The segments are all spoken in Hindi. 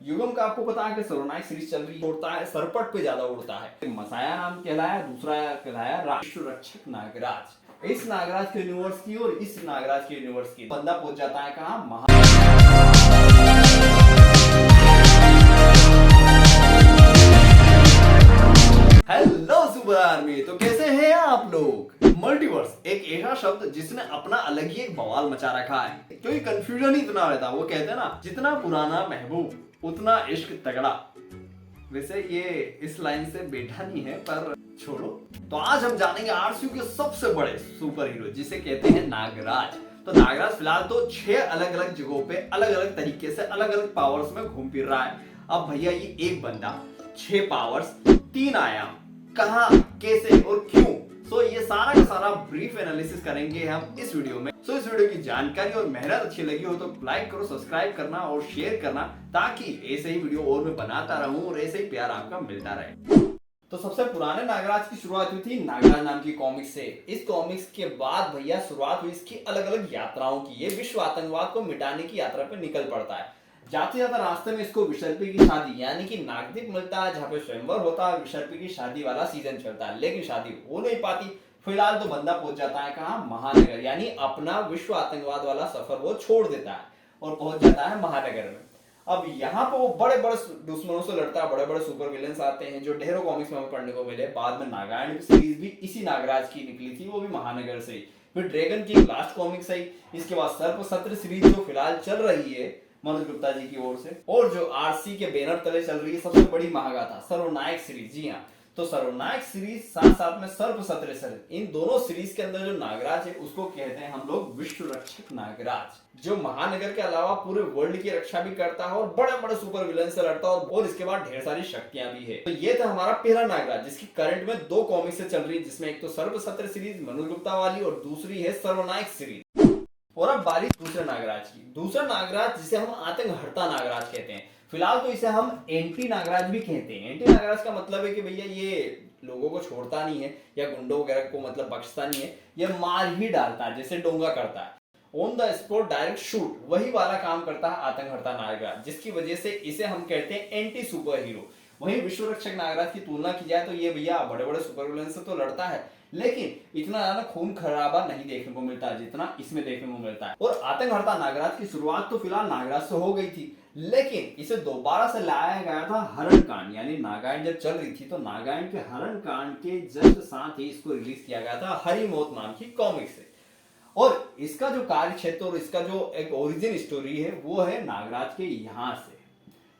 युगम का आपको पता है कि सर्वनायक सीरीज चल रही उड़ता है, सरपट पे ज्यादा उड़ता है। मसाया नाम कहलाया, दूसरा कहलाया विश्व रक्षक नागराज। इस नागराज के यूनिवर्स की और इस नागराज के यूनिवर्स की बंदा पहुंच जाता है कहां, हेलो सुपर आर्मी। तो कैसे हैं आप लोग। मल्टीवर्स एक ऐसा शब्द जिसने अपना अलग ही एक बवाल मचा रखा है, क्योंकि कंफ्यूजन ही इतना रहता है। वो कहते हैं ना, जितना पुराना महबूब उतना इश्क तगड़ा। वैसे ये इस लाइन से बेटा नहीं है, पर छोड़ो। तो आज हम जानेंगे आरसीयू के सबसे बड़े सुपर हीरो जिसे कहते हैं नागराज। तो नागराज फिलहाल तो 6 अलग अलग जगहों पे अलग अलग तरीके से अलग अलग पावर्स में घूम फिर रहा है। अब भैया ये एक बंदा 6 पावर्स 3 आयाम, कहां, कैसे और क्यों, सो ये सारा का सारा ब्रीफ एनालिसिस करेंगे हम इस वीडियो में। सो इस वीडियो की जानकारी और मेहनत अच्छी लगी हो तो लाइक करो, सब्सक्राइब करना और शेयर करना, ताकि ऐसे ही वीडियो और मैं बनाता रहूं और ऐसे ही प्यार आपका मिलता रहे। तो सबसे पुराने नागराज की शुरुआत हुई थी नागराज नाम की कॉमिक्स से। इस कॉमिक्स के बाद भैया शुरुआत हुई इसकी अलग अलग यात्राओं की। ये विश्व आतंकवाद को मिटाने की यात्रा पर निकल पड़ता है। जाते जाते रास्ते में इसको विशर्पी की शादी यानी कि नागदीप मिलता है, जहाँ पे स्वयंवर होता है, विशर्पी की शादी वाला सीजन चलता है, लेकिन शादी हो नहीं पाती। फिलहाल तो बंदा पहुंच जाता है कहां, महानगर, यानी अपना विश्व आतंकवाद वाला सफर वो छोड़ देता है और पहुंच जाता है महानगर में। अब यहाँ पे वो बड़े बड़े दुश्मनों से लड़ता है, बड़े बड़े सुपर विलेंस आते हैं जो ढेरों कॉमिक्स में हमें पढ़ने को मिले। बाद में नागायण सीरीज भी इसी नागराज की निकली थी, वो भी महानगर से। फिर ड्रैगन की लास्ट कॉमिक्स आई। इसके बाद सर्प सत्र सीरीज जो फिलहाल चल रही है मनोज गुप्ता जी की ओर से, और जो आरसी के बैनर तले चल रही है सबसे बड़ी महागाथा सर्वनायक सीरीज। जी हाँ, तो सर्वनायक सीरीज साथ साथ में सर्प सत्र सीरीज, इन दोनों सीरीज के अंदर जो नागराज है उसको कहते हैं हम लोग विश्व रक्षक नागराज, जो महानगर के अलावा पूरे वर्ल्ड की रक्षा भी करता है और बड़े बड़े सुपर विलन से लड़ता है, और इसके बाद ढेर सारी शक्तियां भी है। तो ये था हमारा पहला नागराज, जिसकी करंट में 2 कॉमिक्स चल रही है, जिसमें एक तो सर्प सत्र सीरीज मनोज गुप्ता वाली और दूसरी है सर्वनायक सीरीज। और अब बारी दूसरे नागराज की। दूसरा नागराज जिसे हम आतंकहर्ता नागराज कहते हैं, फिलहाल तो इसे हम एंटी नागराज भी कहते हैं। एंटी नागराज का मतलब है कि भैया ये लोगों को छोड़ता नहीं है या गुंडों वगैरह को मतलब बख्शता नहीं है, ये मार ही डालता है जैसे डोंगा करता है, on the spot direct shoot, वही वाला काम करता है आतंकहर्ता नागराज, जिसकी वजह से इसे हम कहते हैं एंटी सुपर हीरो। वहीं विश्व रक्षक नागराज की तुलना की जाए तो ये भैया बड़े बड़े सुपर विलन से तो लड़ता है, लेकिन इतना ज्यादा खून खराबा नहीं देखने को मिलता है जितना इसमें देखने को मिलता है। और आतंकहर्ता नागराज की शुरुआत तो फिलहाल नागराज से हो गई थी, लेकिन इसे दोबारा से लाया गया था हरण कांड, यानी नागायण जब चल रही थी तो नागायण के हरण कांड के जस्ट साथ ही इसको रिलीज किया गया था हरी मौत नाम की कॉमिक से। और इसका जो कार्य क्षेत्र और इसका जो एक ओरिजिन स्टोरी है वो है नागराज के यहां से,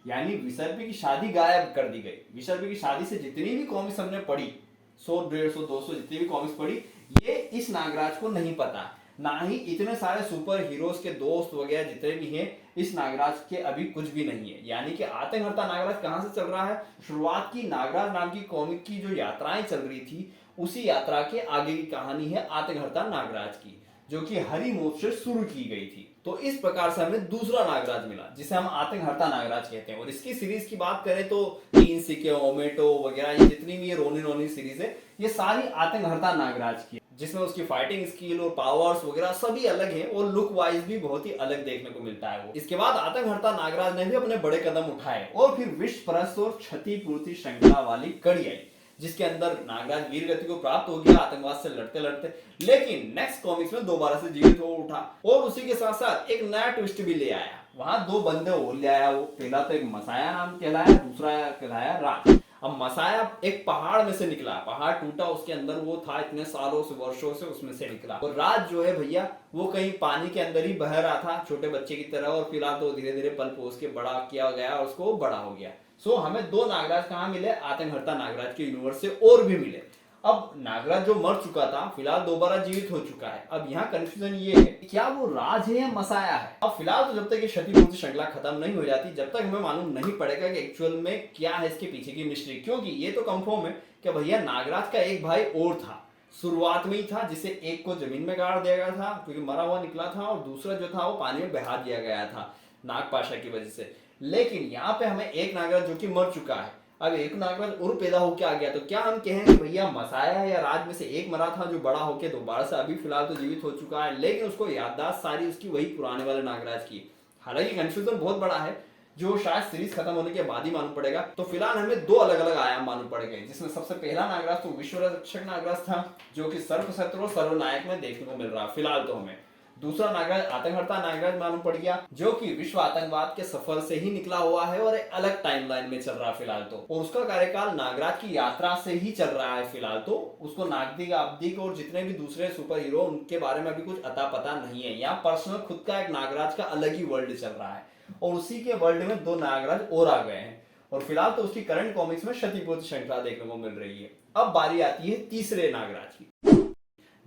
यानी विशर्पी की शादी गायब कर दी गई। विशर्पी की शादी से जितनी भी कॉमिक्स हमने पढ़ी, 100, 150, 200 जितनी भी कॉमिक्स पढ़ी, ये इस नागराज को नहीं पता, ना ही इतने सारे सुपर हीरोज के दोस्त वगैरह जितने भी हैं इस नागराज के अभी कुछ भी नहीं है। यानी कि आतंकहर्ता नागराज कहां से चल रहा है, शुरुआत की नागराज नाम की कॉमिक की जो यात्राएं चल रही थी उसी यात्रा के आगे की कहानी है आतंकहर्ता नागराज की, जो कि हरी मौत से शुरू की गई थी। तो इस प्रकार से हमें दूसरा नागराज मिला जिसे हम आतंकहर्ता नागराज कहते हैं। और इसकी सीरीज की बात करें तो 3 सिक्के, ओमेटो वगैरह, ये जितनी भी ये रोनी रोनी सीरीज है ये सारी आतंकहर्ता नागराज की, जिसमें उसकी फाइटिंग स्किल और पावर्स वगैरह सभी अलग हैं और लुक वाइज भी बहुत ही अलग देखने को मिलता है वो। इसके बाद आतंकहर्ता नागराज ने भी अपने बड़े कदम उठाए और फिर विश्व परस्त और क्षतिपूर्ति श्रृंखला वाली कड़ी आई, जिसके अंदर नागराज वीर गति को प्राप्त हो गया आतंकवाद से लड़ते लड़ते, लेकिन नेक्स्ट कॉमिक्स में दोबारा से जीवित हो उठा और उसी के साथ साथ एक नया ट्विस्ट भी ले आया। वहां 2 बंदे और ले आया वो। पहला तो एक मसाया नाम कहलाया, दूसरा कहलाया राज। अब मसाया एक पहाड़ में से निकला, पहाड़ टूटा, उसके अंदर वो था इतने सालों से, वर्षों से उसमें से निकला। और राज जो है भैया वो कहीं पानी के अंदर ही बह रहा था छोटे बच्चे की तरह, और फिलहाल तो धीरे धीरे पल पोस के बड़ा किया गया और उसको बड़ा हो गया। सो हमें 2 नागराज कहां मिले, आतंकहर्ता नागराज के यूनिवर्स से और भी मिले। अब नागराज जो मर चुका था फिलहाल दोबारा जीवित हो चुका है। अब यहाँ कंफ्यूजन ये है क्या वो राज है या मसाया है। अब फिलहाल तो जब तक ये क्षतिपूर्ति श्रृंखला खत्म नहीं हो जाती जब तक हमें मालूम नहीं पड़ेगा कि एक्चुअल में क्या है इसके पीछे की मिस्ट्री, क्योंकि ये तो कंफर्म है कि भैया नागराज का एक भाई और था, शुरुआत में ही था, जिसे एक को जमीन में गाड़ दिया गया था क्योंकि मरा हुआ निकला था, और दूसरा जो था वो पानी में बहा दिया गया था नागपाशा की वजह से। लेकिन यहाँ पे हमें एक नागराज जो कि मर चुका है, अब एक नागराज और पैदा होकर आ गया, तो क्या हम कहें कि भैया मसाया या राज में से एक मरा था जो बड़ा होकर दोबारा से अभी फिलहाल तो जीवित हो चुका है, लेकिन उसको याददाश्त सारी उसकी वही पुराने वाले नागराज की। हालांकि कंफ्यूजन बहुत बड़ा है, जो शायद सीरीज खत्म होने के बाद ही मालूम पड़ेगा। तो फिलहाल हमें दो अलग अलग आयाम मालूम पड़ गए, जिसमें सबसे पहला नागराज तो विश्व रक्षक नागराज था, जो कि सर्वशत्रु और सर्वनायक में देखने को मिल रहा है फिलहाल तो हमें। दूसरा नागराज आतंकहर्ता नागराज मालूम पड़ गया, जो कि विश्व आतंकवाद के सफर से ही निकला हुआ है और एक अलग टाइमलाइन में चल रहा है फिलहाल तो। और उसका कार्यकाल नागराज की यात्रा से ही चल रहा है फिलहाल तो। उसको नागदिक आपदिक और जितने भी दूसरे सुपर हीरो उनके बारे में अभी कुछ अता पता नहीं है। यहाँ पर्सनल खुद का एक नागराज का अलग ही वर्ल्ड चल रहा है और उसी के वर्ल्ड में दो नागराज और आ गए हैं और फिलहाल तो उसकी करंट कॉमिक्स में क्षतिपूर्ति श्रृंखला देखने को मिल रही है। अब बारी आती है तीसरे नागराज की,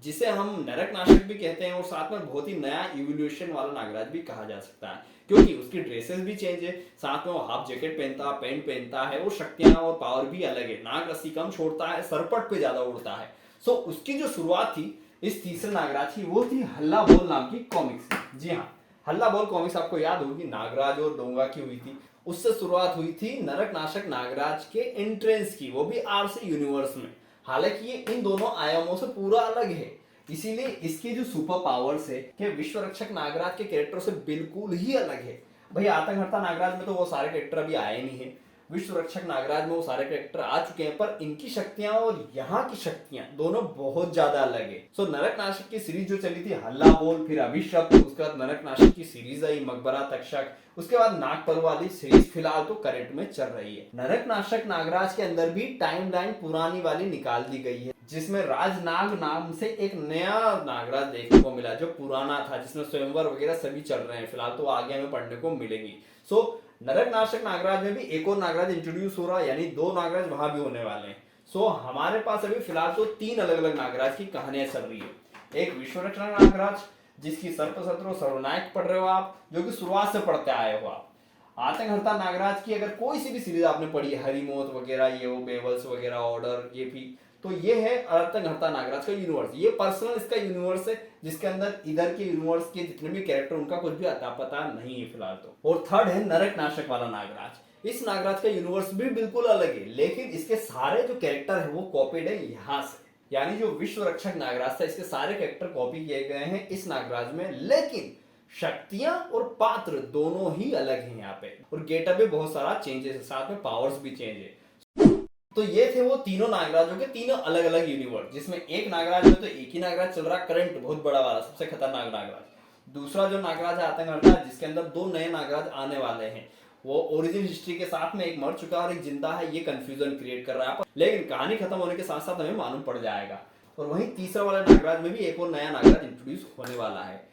जिसे हम नरक नाशक भी कहते हैं और साथ में बहुत ही नया इवोल्यूशन वाला नागराज भी कहा जा सकता है, क्योंकि उसकी ड्रेसेस भी चेंज है, साथ में वो हाफ जैकेट पहनता है, पैंट पहनता है और शक्तियां और पावर भी अलग है। नाग रस्सी कम छोड़ता है, सरपट पे ज्यादा उड़ता है। सो उसकी जो शुरुआत थी इस तीसरे नागराज की, वो थी हल्ला बोल नाम की कॉमिक्स। जी हाँ, हल्ला बोल कॉमिक्स आपको याद होगी नागराज और डोंगा की हुई थी। उससे शुरुआत हुई थी नरक नाशक नागराज के एंट्रेंस की, वो भी आरसी यूनिवर्स में। हालांकि ये इन दोनों आयामों से पूरा अलग है, इसीलिए इसकी जो सुपर पावर्स है कि विश्व रक्षक नागराज के कैरेक्टर से बिल्कुल ही अलग है। भाई आतंकहर्ता नागराज में तो वो सारे कैरेक्टर अभी आए नहीं है, विश्व रक्षक नागराज में वो सारे कैरेक्टर आ चुके हैं, पर इनकी शक्तियां और यहाँ की शक्तियां दोनों बहुत ज्यादा अलग है। सो नरक नाशक की सीरीज जो चली थी हल्ला बोल, फिर अभिशप्त, उसके बाद नरक नाशक की सीरीज आई मकबरा तक्षक, उसके बाद नागपर वाली सीरीज फिलहाल तो करंट में चल रही है। नरक नाशक नागराज के अंदर भी टाइमलाइन पुरानी वाली निकाल दी गई है, जिसमें राजनाग नाम से एक नया नागराज देखने को मिला जो पुराना था, जिसमें स्वयंवर वगैरह सभी चल रहे हैं फिलहाल तो, आगे हमें पढ़ने को मिलेंगी। सो नरक नाशक नागराज में भी एक और नागराज इंट्रोड्यूस हो रहा है, यानी दो नागराज वहां भी होने वाले हैं। सो हमारे पास अभी फिलहाल तो तीन अलग अलग नागराज की कहानियां चल रही है। एक विश्व रक्षक नागराज जिसकी सर्पशत्रु सर्वनायक पढ़ रहे हो आप, जो कि शुरुआत से पढ़ते आए हो आप। आतंकहर्ता नागराज की अगर कोई सी भी सीरीज आपने पढ़ी है, हरिमौत वगैरह, ये वो बेवल्स वगैरह, ऑर्डर, ये भी, तो ये है आतंकहर्ता नागराज का यूनिवर्स। ये पर्सनल इसका यूनिवर्स है, जिसके अंदर इधर के यूनिवर्स के जितने भी कैरेक्टर उनका कुछ भी अता पता नहीं है फिलहाल तो। और थर्ड है नरक नाशक वाला नागराज। इस नागराज का यूनिवर्स भी बिल्कुल अलग है, लेकिन इसके सारे जो कैरेक्टर है वो कॉपीड है यहाँ से, यानी जो विश्व रक्षक नागराज था इसके सारे कैरेक्टर कॉपी किए गए हैं इस नागराज में, लेकिन शक्तियां और पात्र दोनों ही अलग हैं यहाँ पे, और गेटअप भी बहुत सारा चेंजेस है, साथ में पावर्स भी चेंज है। तो ये थे वो तीनों नागराजों के तीनों अलग अलग यूनिवर्स, जिसमें एक नागराज में तो एक ही नागराज चल रहा करंट, बहुत बड़ा वाला, सबसे खतरनाक नागराज। दूसरा जो नागराज है आतंकहर्ता, जिसके अंदर दो नए नागराज आने वाले हैं, वो ओरिजिन हिस्ट्री के साथ में एक मर चुका और एक जिंदा है, ये कंफ्यूजन क्रिएट कर रहा है, लेकिन कहानी खत्म होने के साथ साथ हमें मालूम पड़ जाएगा। और वहीं तीसरा वाला नागराज में भी एक और नया नागराज इंट्रोड्यूस होने वाला है।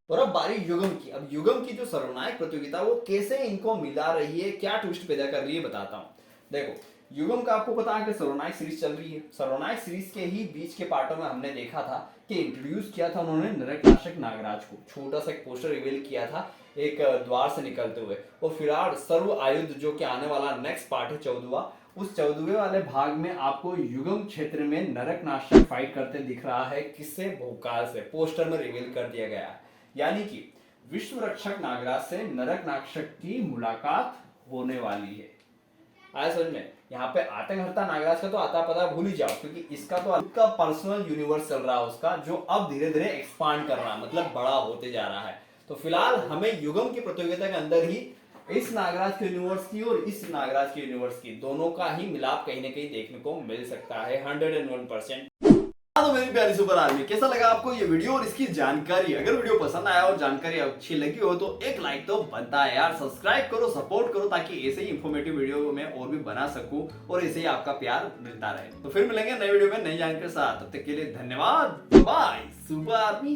और अब बारी युगम की। अब युगम की जो सर्वनायक प्रतियोगिता वो कैसे इनको मिला रही है, क्या ट्विस्ट पैदा कर रही है, बताता हूँ। देखो युगम का आपको पता है कि सर्वनायक सीरीज चल रही है। सर्वनायक सीरीज के ही बीच के पार्टों में हमने देखा था कि इंट्रोड्यूस किया था उन्होंने नरक नाशक नागराज को, छोटा सा एक पोस्टर रिवील किया था एक द्वार से निकलते हुए। और फिलहाल सर्व आयुध जो कि आने वाला नेक्स्ट पार्ट है 14वां, उस 14वें वाले भाग में आपको युगम क्षेत्र में नरक नाशक फाइट करते दिख रहा है, किससे, भोकाल से, पोस्टर में रिवील कर दिया गया है। यानी कि विश्व रक्षक नागराज से नरक नाशक की मुलाकात होने वाली है। आया समझ में? यहाँ पे आतंकहर्ता नागराज का तो आता पता भूल ही जाओ, क्योंकि इसका तो उसका पर्सनल यूनिवर्स चल रहा है उसका, जो अब धीरे धीरे एक्सपांड कर रहा है, मतलब बड़ा होते जा रहा है। तो फिलहाल हमें युगम की प्रतियोगिता के अंदर ही इस नागराज के यूनिवर्स की और इस नागराज के यूनिवर्स की दोनों का ही मिलाप कहीं ना कहीं देखने को मिल सकता है 101%। तो मेरी प्यारी सुपर आर्मी, कैसा लगा आपको ये वीडियो और इसकी जानकारी? अगर वीडियो पसंद आया और जानकारी अच्छी लगी हो तो एक लाइक तो बनता है यार, सब्सक्राइब करो, सपोर्ट करो, ताकि ऐसे ही इंफॉर्मेटिव वीडियो में और भी बना सकूं और ऐसे ही आपका प्यार मिलता रहे। तो फिर मिलेंगे नए वीडियो में नई जानकारी के साथ, तब तक के लिए धन्यवाद, बाय सुपर आर्मी।